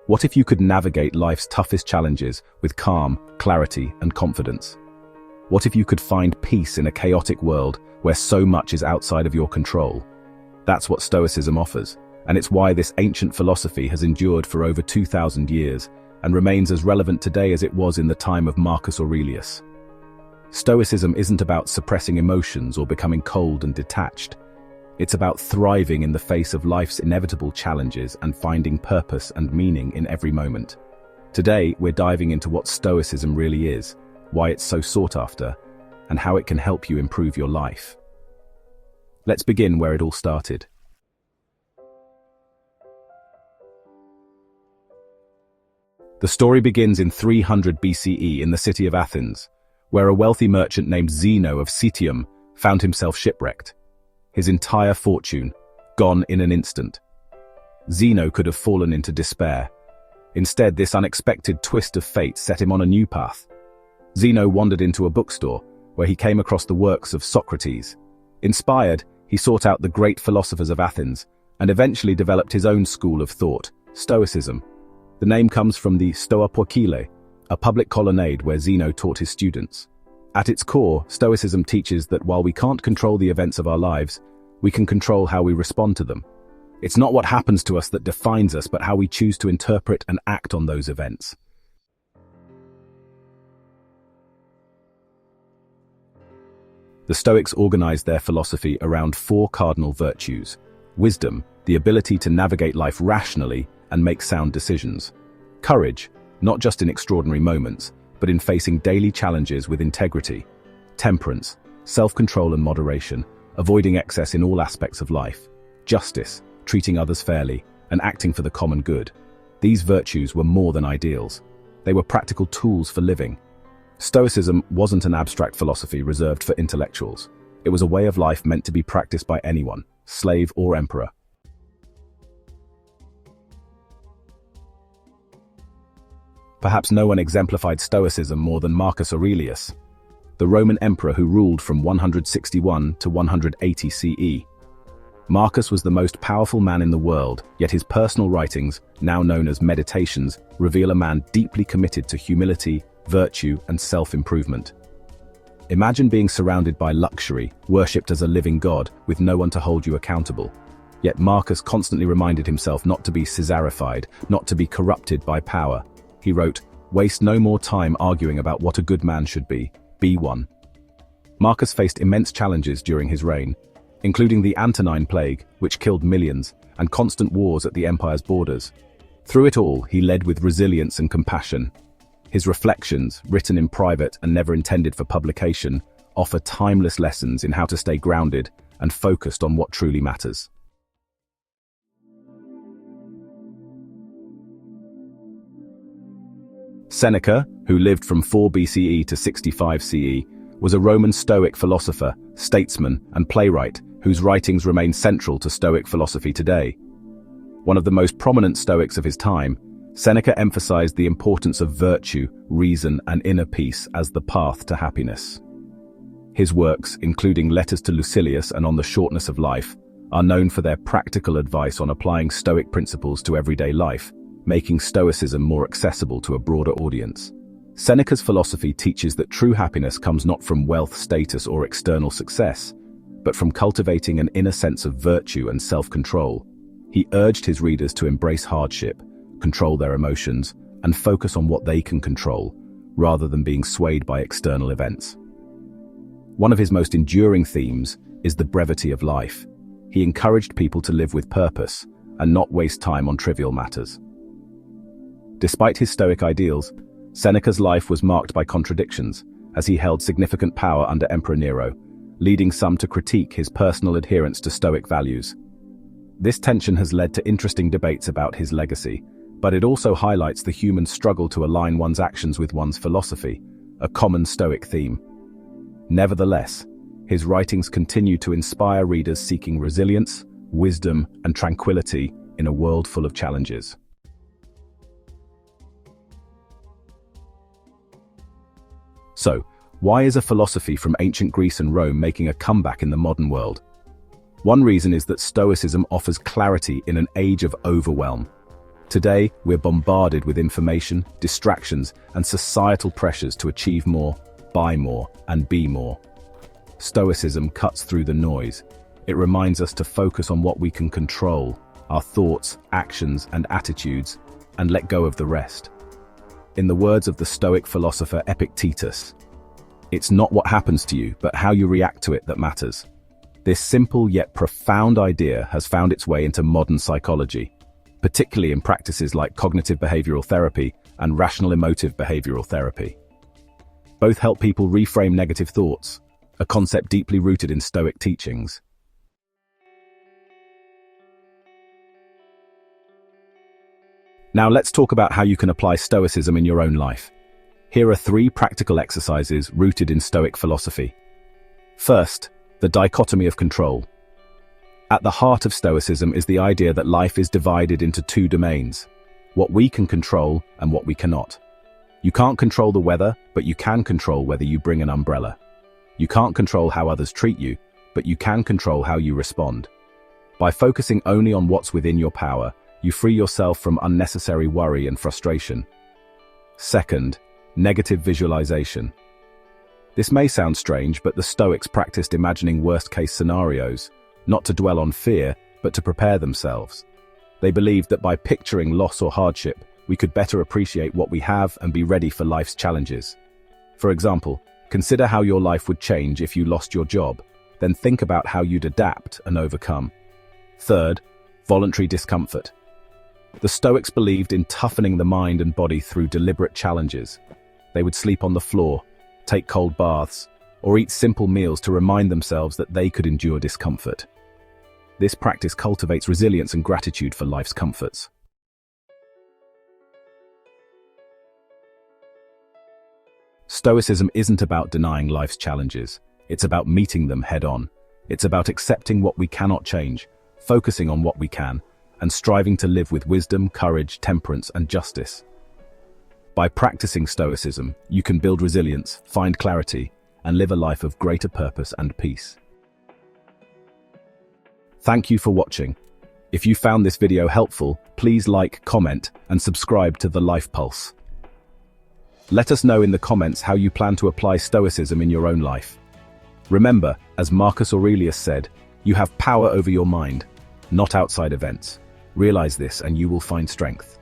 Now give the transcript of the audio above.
What if you could navigate life's toughest challenges with calm, clarity, and confidence? What if you could find peace in a chaotic world where so much is outside of your control? That's what Stoicism offers, and it's why this ancient philosophy has endured for over 2,000 years and remains as relevant today as it was in the time of Marcus Aurelius. Stoicism isn't about suppressing emotions or becoming cold and detached. It's about thriving in the face of life's inevitable challenges and finding purpose and meaning in every moment. Today, we're diving into what Stoicism really is, why it's so sought after, and how it can help you improve your life. Let's begin where it all started. The story begins in 300 BCE in the city of Athens, where a wealthy merchant named Zeno of Citium found himself shipwrecked. His entire fortune gone in an instant. Zeno could have fallen into despair. Instead, this unexpected twist of fate set him on a new path. Zeno wandered into a bookstore, where he came across the works of Socrates. Inspired, he sought out the great philosophers of Athens, and eventually developed his own school of thought, Stoicism. The name comes from the Stoa Poikile, a public colonnade where Zeno taught his students. At its core, Stoicism teaches that while we can't control the events of our lives, we can control how we respond to them. It's not what happens to us that defines us, but how we choose to interpret and act on those events. The Stoics organized their philosophy around four cardinal virtues: wisdom, the ability to navigate life rationally and make sound decisions; courage, not just in extraordinary moments, but in facing daily challenges with integrity; temperance, self-control and moderation, avoiding excess in all aspects of life; justice, treating others fairly, and acting for the common good. These virtues were more than ideals. They were practical tools for living. Stoicism wasn't an abstract philosophy reserved for intellectuals. It was a way of life meant to be practiced by anyone, slave or emperor. Perhaps no one exemplified Stoicism more than Marcus Aurelius, the Roman emperor who ruled from 161 to 180 CE. Marcus was the most powerful man in the world, yet his personal writings, now known as Meditations, reveal a man deeply committed to humility, virtue, and self-improvement. Imagine being surrounded by luxury, worshipped as a living god, with no one to hold you accountable. Yet Marcus constantly reminded himself not to be Caesarified, not to be corrupted by power. He wrote, "Waste no more time arguing about what a good man should be one." Marcus faced immense challenges during his reign, including the Antonine Plague, which killed millions, and constant wars at the empire's borders. Through it all, he led with resilience and compassion. His reflections, written in private and never intended for publication, offer timeless lessons in how to stay grounded and focused on what truly matters. Seneca, who lived from 4 BCE to 65 CE, was a Roman Stoic philosopher, statesman, and playwright whose writings remain central to Stoic philosophy today. One of the most prominent Stoics of his time, Seneca emphasized the importance of virtue, reason, and inner peace as the path to happiness. His works, including Letters to Lucilius and On the Shortness of Life, are known for their practical advice on applying Stoic principles to everyday life, making Stoicism more accessible to a broader audience. Seneca's philosophy teaches that true happiness comes not from wealth, status, or external success, but from cultivating an inner sense of virtue and self-control. He urged his readers to embrace hardship, control their emotions, and focus on what they can control, rather than being swayed by external events. One of his most enduring themes is the brevity of life. He encouraged people to live with purpose and not waste time on trivial matters. Despite his Stoic ideals, Seneca's life was marked by contradictions, as he held significant power under Emperor Nero, leading some to critique his personal adherence to Stoic values. This tension has led to interesting debates about his legacy, but it also highlights the human struggle to align one's actions with one's philosophy, a common Stoic theme. Nevertheless, his writings continue to inspire readers seeking resilience, wisdom, and tranquility in a world full of challenges. So, why is a philosophy from ancient Greece and Rome making a comeback in the modern world? One reason is that Stoicism offers clarity in an age of overwhelm. Today, we're bombarded with information, distractions, and societal pressures to achieve more, buy more, and be more. Stoicism cuts through the noise. It reminds us to focus on what we can control, our thoughts, actions, and attitudes, and let go of the rest. In the words of the Stoic philosopher Epictetus, "It's not what happens to you, but how you react to it that matters." This simple yet profound idea has found its way into modern psychology, particularly in practices like cognitive behavioral therapy and rational emotive behavioral therapy. Both help people reframe negative thoughts, a concept deeply rooted in Stoic teachings. Now let's talk about how you can apply Stoicism in your own life. Here are 3 practical exercises rooted in Stoic philosophy. First, the dichotomy of control. At the heart of Stoicism is the idea that life is divided into 2 domains: what we can control and what we cannot. You can't control the weather, but you can control whether you bring an umbrella. You can't control how others treat you, but you can control how you respond. By focusing only on what's within your power, you free yourself from unnecessary worry and frustration. Second, negative visualization. This may sound strange, but the Stoics practiced imagining worst-case scenarios, not to dwell on fear, but to prepare themselves. They believed that by picturing loss or hardship, we could better appreciate what we have and be ready for life's challenges. For example, consider how your life would change if you lost your job, then think about how you'd adapt and overcome. Third, voluntary discomfort. The Stoics believed in toughening the mind and body through deliberate challenges. They would sleep on the floor, take cold baths, or eat simple meals to remind themselves that they could endure discomfort. This practice cultivates resilience and gratitude for life's comforts. Stoicism isn't about denying life's challenges. It's about meeting them head-on. It's about accepting what we cannot change, focusing on what we can, and striving to live with wisdom, courage, temperance, and justice. By practicing Stoicism, you can build resilience, find clarity, and live a life of greater purpose and peace. Thank you for watching. If you found this video helpful, please like, comment, and subscribe to The Life Pulse. Let us know in the comments how you plan to apply Stoicism in your own life. Remember, as Marcus Aurelius said, you have power over your mind, not outside events. Realize this and you will find strength.